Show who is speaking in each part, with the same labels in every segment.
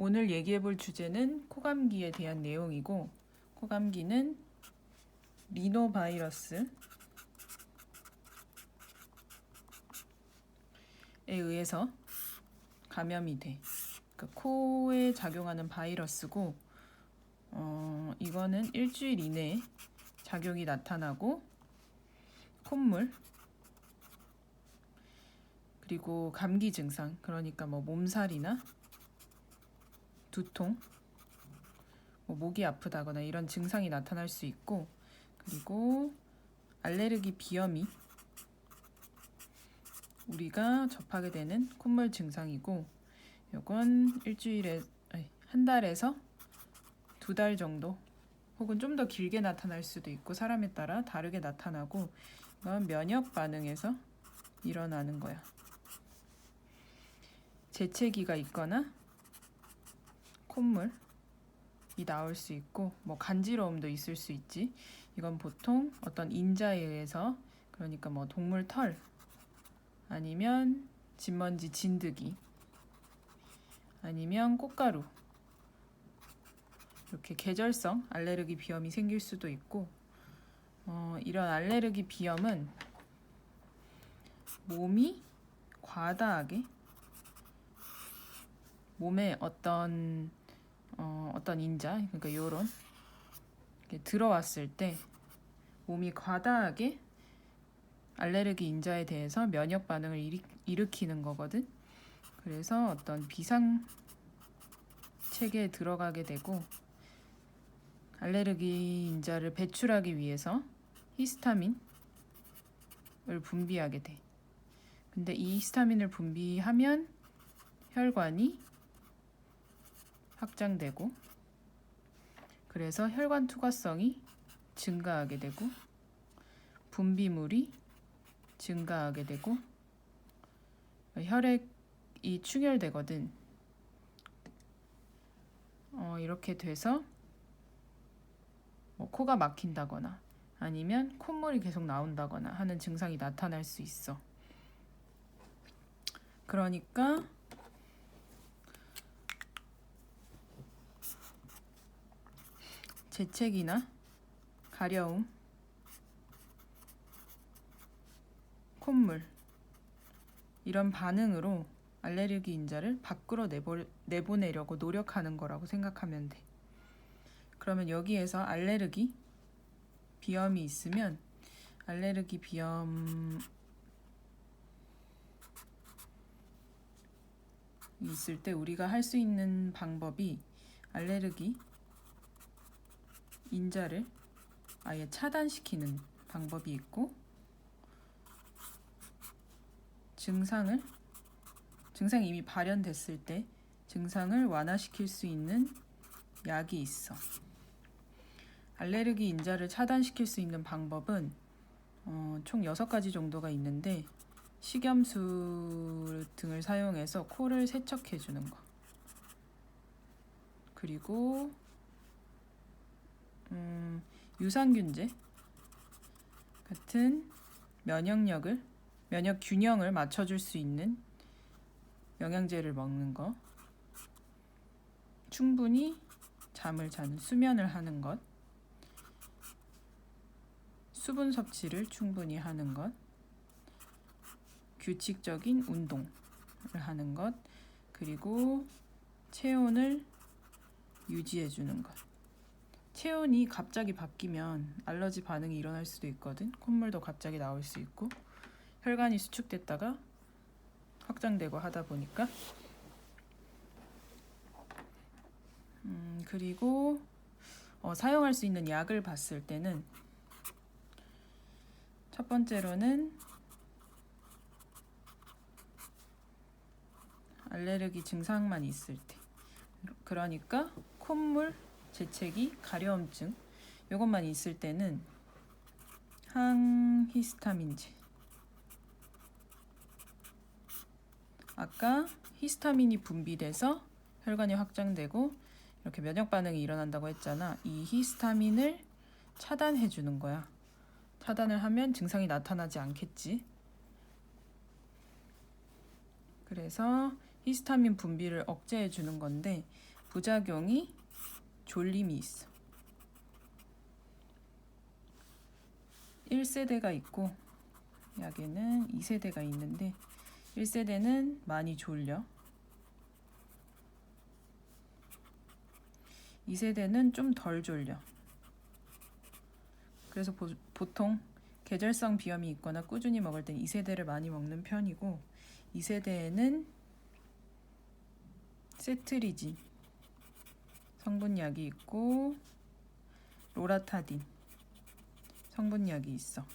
Speaker 1: 오늘 얘기해 볼 주제는 코감기에 대한 내용이고, 코감기는 리노바이러스에 의해서 감염이 돼. 그러니까 코에 작용하는 바이러스고, 이거는 일주일 이내에 작용이 나타나고, 콧물, 그리고 감기 증상, 그러니까 뭐 몸살이나 두통, 뭐 목이 아프다거나 이런 증상이 나타날 수 있고, 그리고 알레르기 비염이 우리가 접하게 되는 콧물 증상이고, 이건 한 달에서 2달 정도 혹은 좀 더 길게 나타날 수도 있고 사람에 따라 다르게 나타나고, 이건 면역 반응에서 일어나는 거야. 재채기가 있거나 콧물이 나올 수 있고, 뭐 간지러움도 있을 수 있지. 이건 보통 어떤 인자에 의해서, 그러니까 뭐 동물 털 아니면 진먼지 진드기 아니면 꽃가루, 이렇게 계절성 알레르기 비염이 생길 수도 있고, 이런 알레르기 비염은 몸이 과다하게 몸에 어떤 인자, 그러니까 요런 들어왔을 때 몸이 과다하게 알레르기 인자에 대해서 면역 반응을 일으키는 거거든. 그래서 어떤 비상 체계에 들어가게 되고, 알레르기 인자를 배출하기 위해서 히스타민을 분비하게 돼. 근데 이 히스타민을 분비하면 혈관이 확장되고, 그래서 혈관 투과성이 증가하게 되고, 분비물이 증가하게 되고, 혈액이 충혈되거든. 이렇게 돼서 뭐 코가 막힌다거나 아니면 콧물이 계속 나온다거나 하는 증상이 나타날 수 있어. 그러니까 재채기나 가려움, 콧물, 이런 반응으로 알레르기 인자를 밖으로 내보내려고 노력하는 거라고 생각하면 돼. 그러면 여기에서 알레르기 비염이 있으면, 알레르기 비염이 있을 때 우리가 할 수 있는 방법이, 알레르기 인자를 아예 차단시키는 방법이 있고, 증상이 이미 발현됐을 때 증상을 완화시킬 수 있는 약이 있어. 알레르기 인자를 차단시킬 수 있는 방법은 총 6가지 정도가 있는데, 식염수 등을 사용해서 코를 세척해 주는 거, 그리고 유산균제 같은 면역 균형을 맞춰줄 수 있는 영양제를 먹는 거, 충분히 잠을 자는 수면을 하는 것, 수분 섭취를 충분히 하는 것, 규칙적인 운동을 하는 것, 그리고 체온을 유지해 주는 것. 체온이 갑자기 바뀌면 알러지 반응이 일어날 수도 있거든. 콧물도 갑자기 나올 수 있고, 혈관이 수축됐다가 확장되고 하다 보니까. 그리고 사용할 수 있는 약을 봤을 때는, 첫 번째로는 알레르기 증상만 있을 때, 그러니까 콧물, 재채기, 가려움증, 이것만 있을 때는 항히스타민제, 아까 히스타민이 분비돼서 혈관이 확장되고 이렇게 면역 반응이 일어난다고 했잖아. 이 히스타민을 차단해 주는 거야. 차단을 하면 증상이 나타나지 않겠지. 그래서 히스타민 분비를 억제해 주는 건데 부작용이 졸림이 있어. 1세대가 있고 약에는 2세대가 있는데 1세대는 많이 졸려. 2세대는 좀 덜 졸려. 그래서 보통 계절성 비염이 있거나 꾸준히 먹을 땐 2세대를 많이 먹는 편이고 2세대에는 세트리진 성분약이 있고 로라타딘 성분약이 있어.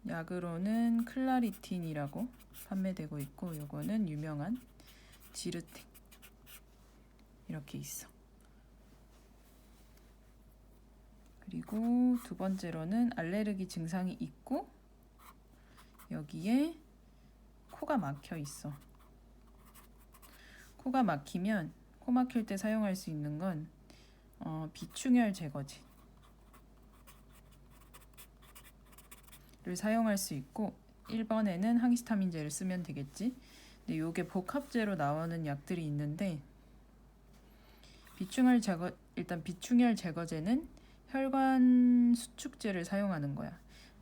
Speaker 1: 약으로는 클라리틴이라고 판매되고 있고 요거는 유명한 지르텍 이렇게 있어. 그리고 두 번째로는 알레르기 증상이 있고 여기에 코가 막혀 있어. 코가 막히면 코 막힐 때 사용할 수 있는 건 비충혈 제거제를 사용할 수 있고 1번에는 항히스타민제를 쓰면 되겠지. 근데 요게 복합제로 나오는 약들이 있는데 일단 비충혈 제거제는 혈관 수축제를 사용하는 거야.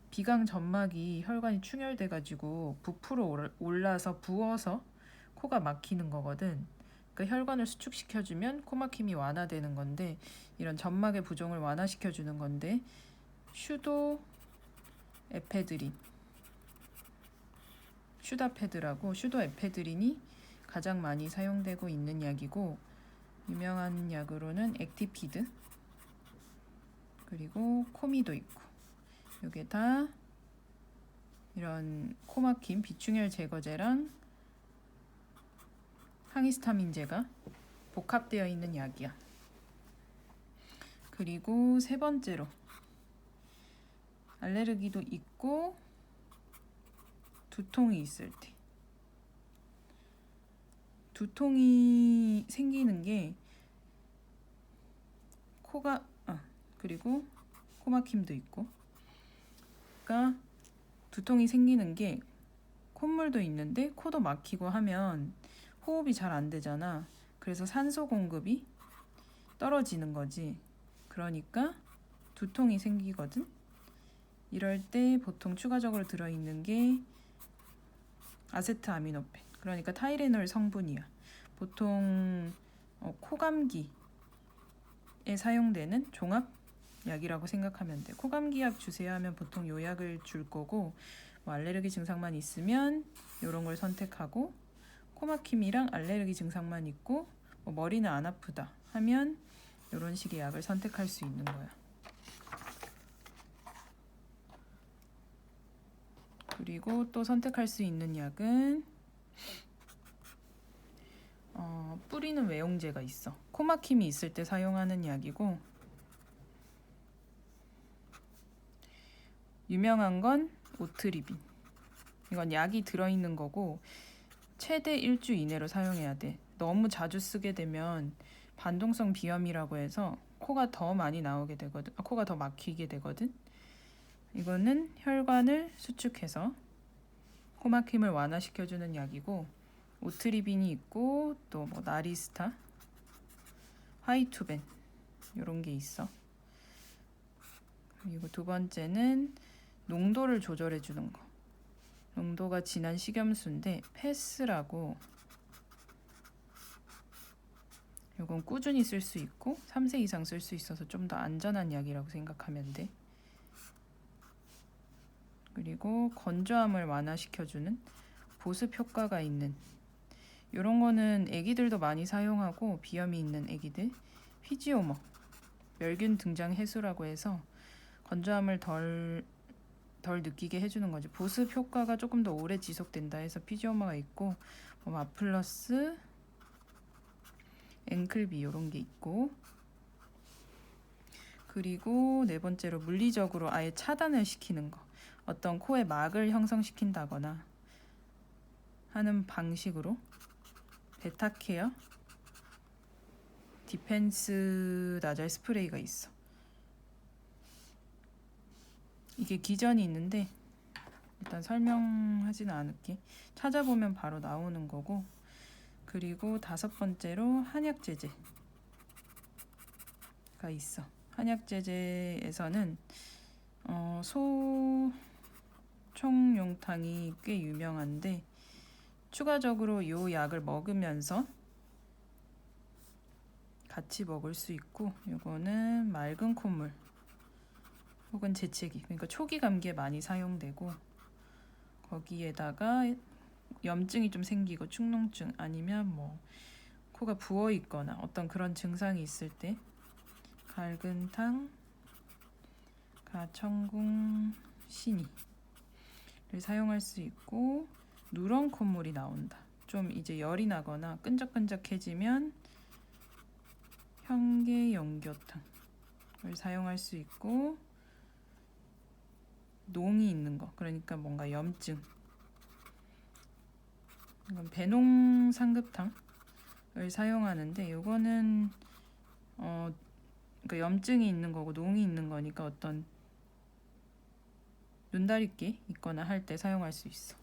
Speaker 1: 비강 점막이 혈관이 충혈돼 가지고 부풀어 올라서 부어서 코가 막히는 거거든. 그 혈관을 수축시켜 주면 코 막힘이 완화되는 건데 이런 점막의 부종을 완화시켜 주는 건데 슈다페드라고 슈도에페드린이 가장 많이 사용되고 있는 약이고 유명한 약으로는 액티피드 그리고 코미도 있고 이게 다 이런 코막힘 비충혈 제거제랑 항히스타민제가 복합되어 있는 약이야. 그리고 세 번째로 알레르기도 있고 두통이 있을 때 두통이 생기는 게 그리고 코막힘도 있고 그러니까 두통이 생기는 게 콧물도 있는데 코도 막히고 하면 호흡이 잘 안 되잖아. 그래서 산소 공급이 떨어지는 거지. 그러니까 두통이 생기거든. 이럴 때 보통 추가적으로 들어있는 게 아세트아미노펜 그러니까 타이레놀 성분이야. 보통 코감기에 사용되는 종합약이라고 생각하면 돼. 코감기약 주세요 하면 보통 요 약을 줄 거고 뭐 알레르기 증상만 있으면 이런 걸 선택하고 코막힘이랑 알레르기 증상만 있고 뭐 머리는 안 아프다 하면 이런 식의 약을 선택할 수 있는 거야. 그리고 또 선택할 수 있는 약은 뿌리는 외용제가 있어. 코막힘이 있을 때 사용하는 약이고 유명한 건 오트리빈. 이건 약이 들어있는 거고 최대 1주 이내로 사용해야 돼. 너무 자주 쓰게 되면 반동성 비염이라고 해서 코가 더 많이 나오게 되거든. 코가 더 막히게 되거든. 이거는 혈관을 수축해서 코막힘을 완화시켜주는 약이고 오트리빈이 있고 또 뭐 나리스타, 화이투벤 이런 게 있어. 그리고 두 번째는 농도를 조절해 주는 거. 농도가 진한 식염수인데 패스라고 이건 꾸준히 쓸 수 있고 3세 이상 쓸 수 있어서 좀 더 안전한 약이라고 생각하면 돼. 그리고 건조함을 완화시켜주는 보습 효과가 있는 이런 거는 애기들도 많이 사용하고 비염이 있는 애기들 피지오머 멸균 등장 해수라고 해서 건조함을 덜 느끼게 해주는 거지. 보습 효과가 조금 더 오래 지속된다 해서 피지오머가 있고 뭐 마플러스 앵클비 이런 게 있고 그리고 네 번째로 물리적으로 아예 차단을 시키는 거. 어떤 코에 막을 형성시킨다거나 하는 방식으로 베타케어 디펜스 나잘 스프레이가 있어. 이게 기전이 있는데 일단 설명하지는 않을게. 찾아보면 바로 나오는 거고. 그리고 5번째로 한약제제가 있어. 한약제제에서는 소총용탕이 꽤 유명한데 추가적으로 이 약을 먹으면서 같이 먹을 수 있고, 이거는 맑은 콧물 혹은 재채기, 그러니까 초기 감기에 많이 사용되고, 거기에다가 염증이 좀 생기고 축농증 아니면 뭐 코가 부어 있거나 어떤 그런 증상이 있을 때 갈근탕, 가천궁, 신이를 사용할 수 있고, 누런 콧물이 나온다. 좀 이제 열이 나거나 끈적끈적해지면 현계연교탕을 사용할 수 있고, 농이 있는 거, 그러니까 뭔가 염증, 이건 배농상급탕을 사용하는데, 이거는 그러니까 염증이 있는 거고 농이 있는 거니까 어떤 눈다리끼 있거나 할 때 사용할 수 있어.